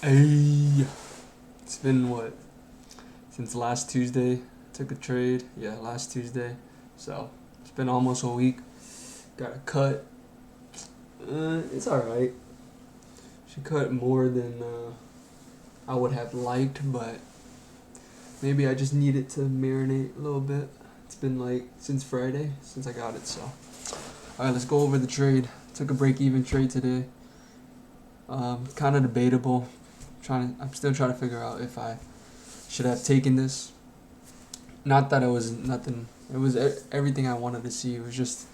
Hey, it's been what, since last Tuesday? Took a trade. Yeah, last Tuesday. So it's been almost a week. Got a cut. It's all right. She cut more than I would have liked, but maybe I just need it to marinate a little bit. It's been like since Friday since I got it. So all right, let's go over the trade. Took a break-even trade today. Kind of debatable. I'm still trying to figure out if I should have taken this. Not that it was nothing. It was everything I wanted to see. It was just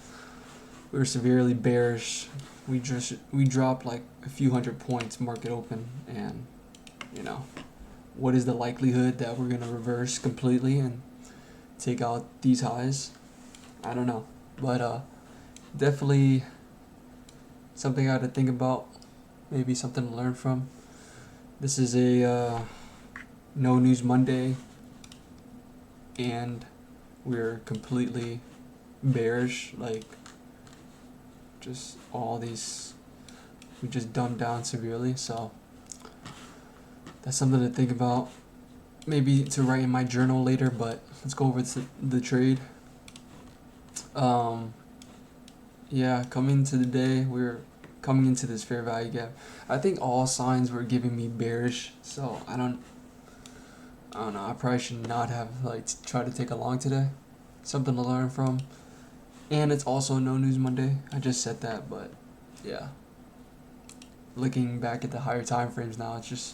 we were severely bearish. We dropped like a few hundred points market open, and you know what is the likelihood that we're gonna reverse completely and take out these highs? I don't know, but definitely something I had to think about. Maybe something to learn from. This is a no news Monday, and we're completely bearish. Like just all these, we just dumbed down severely. So that's something to think about. Maybe to write in my journal later. But let's go over the trade. Um, yeah, coming into the day, we're coming into this fair value gap. I think all signs were giving me bearish. So I don't know. I probably should not have like tried to take a long today. Something to learn from. And it's also no news Monday. I just said that, but yeah. Looking back at the higher time frames now, it's just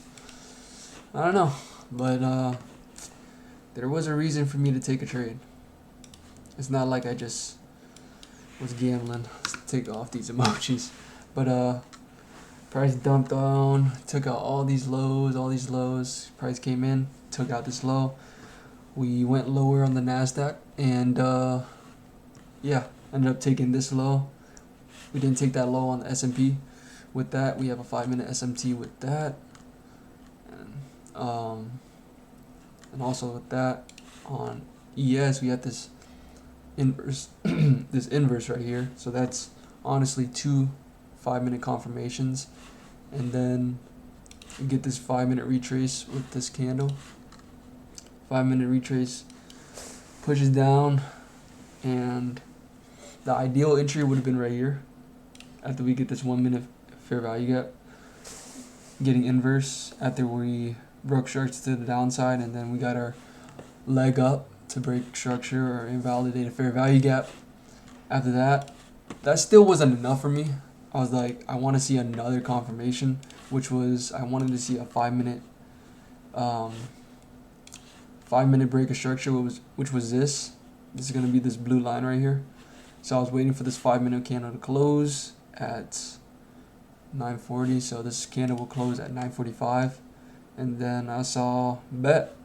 I don't know. But there was a reason for me to take a trade. It's not like I just was gambling. Let's take off these emojis. But price dumped down, took out all these lows. Price came in, took out this low. We went lower on the Nasdaq, and yeah, ended up taking this low. We didn't take that low on the S&P. With that, we have a 5-minute SMT with that, and and also with that on ES we have this inverse this inverse right here. So that's honestly two 5-minute confirmations, and then we get this 5-minute retrace with this candle. 5-minute retrace pushes down, and the ideal entry would have been right here after we get this 1-minute fair value gap, getting inverse after we broke structure to the downside, and then we got our leg up to break structure or invalidate a fair value gap. After that, that still wasn't enough for me. I was like, I want to see another confirmation, which was I wanted to see a 5-minute 5-minute break of structure, which was this. This is gonna be this blue line right here. So I was waiting for this 5-minute candle to close at 9:40. So this candle will close at 9:45, and then I saw bet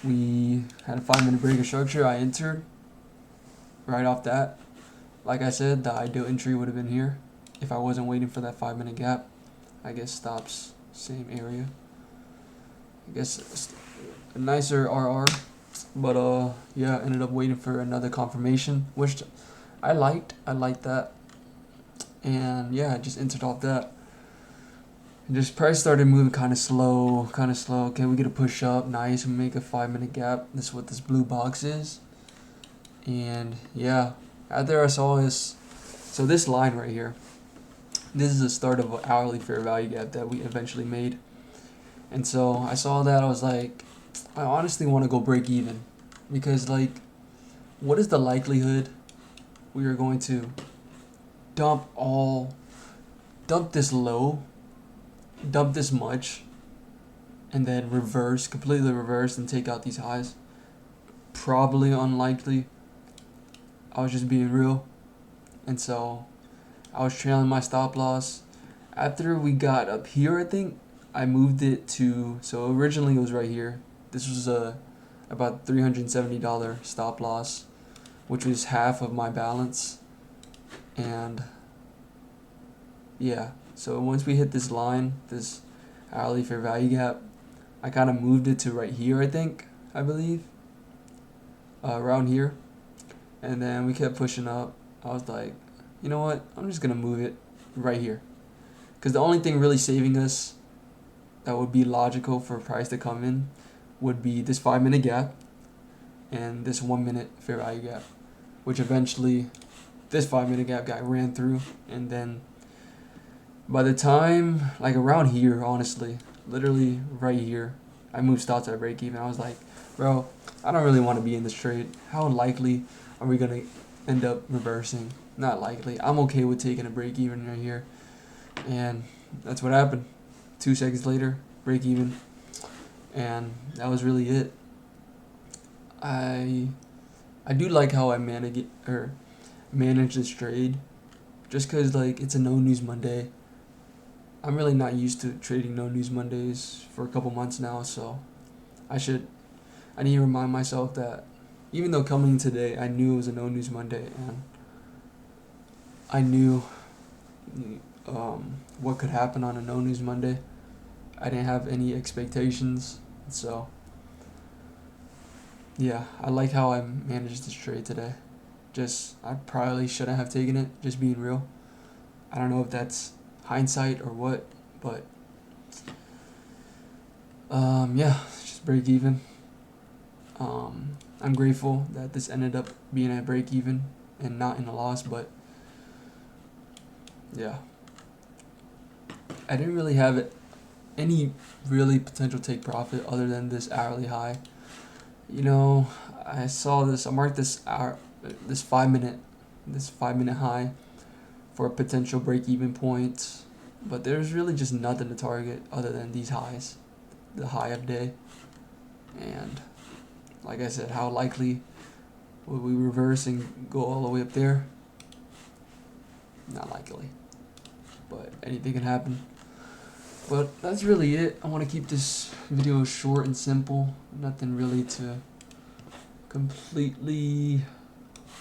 we had a 5-minute break of structure. I entered right off that. Like I said, the ideal entry would have been here if I wasn't waiting for that 5-minute gap. I guess stops same area. I guess a nicer RR, but yeah, ended up waiting for another confirmation, which I liked. I liked that, and yeah, I just entered off that. And just price started moving kind of slow, kind of slow. Okay, we get a push up, nice. We make a 5-minute gap. This is what this blue box is, and yeah, after I saw this, so this line right here, this is the start of an hourly fair value gap that we eventually made. And so I saw that, I was like, I honestly want to go break even, because like, what is the likelihood we are going to dump this low, dump this much, and then completely reverse and take out these highs? Probably unlikely. I was just being real. And so I was trailing my stop loss. After we got up here, I think I moved it to, so originally it was right here. This was about $370 stop loss, which was half of my balance. And yeah, so once we hit this line, this hourly fair value gap, I kind of moved it to right here, I believe, around here. And then we kept pushing up. I was like, you know what, I'm just going to move it right here. Because the only thing really saving us that would be logical for price to come in would be this 5-minute gap and this 1-minute fair value gap, which eventually this 5-minute gap got ran through, and then by the time, like around here, honestly, literally right here, I moved stops at break even. I was like, bro, I don't really want to be in this trade. How likely are we going to end up reversing? Not likely. I'm okay with taking a break even right here. And that's what happened. 2 seconds later, break even. And that was really it. I do like how I manage this trade, just because like it's a no news Monday. I'm really not used to trading no news Mondays for a couple months now, so I need to remind myself that even though coming today I knew it was a no news Monday, and I knew what could happen on a no news Monday, I didn't have any expectations, so yeah, I like how I managed this trade today. I probably shouldn't have taken it, just being real. I don't know if that's hindsight or what, but yeah, just break even. I'm grateful that this ended up being at break even and not in a loss, but yeah, I didn't really have any really potential take profit other than this hourly high. You know, I marked this 5-minute high for a potential break even point, but there's really just nothing to target other than these highs, the high of day. And like I said, how likely would we reverse and go all the way up there? Not likely, but anything can happen. But that's really it. I want to keep this video short and simple. Nothing really to completely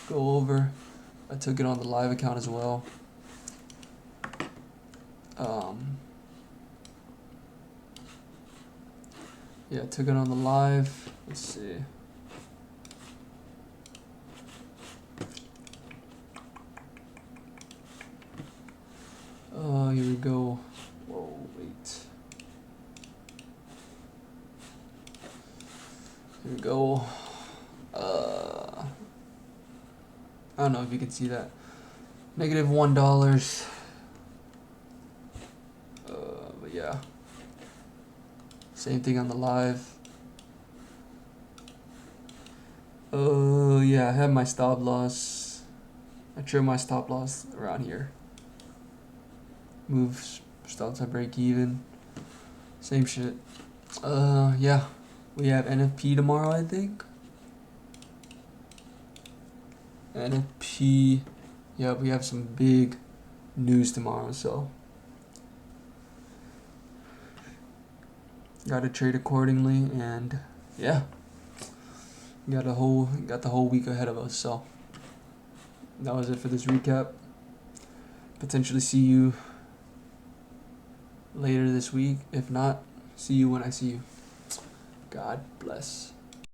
go over. I took it on the live account as well. Yeah, I took it on the live. Let's see. Here we go. Whoa, wait. Here we go. I don't know if you can see that. -$1. But yeah. Same thing on the live. Yeah, I have my stop loss. I trim my stop loss around here. Move stops at break even. Same shit. Yeah. We have NFP tomorrow, I think. NFP. Yeah, we have some big news tomorrow, so gotta trade accordingly, and yeah, got the whole week ahead of us. So that was it for this recap. Potentially see you later this week. If not, see you when I see you. God bless.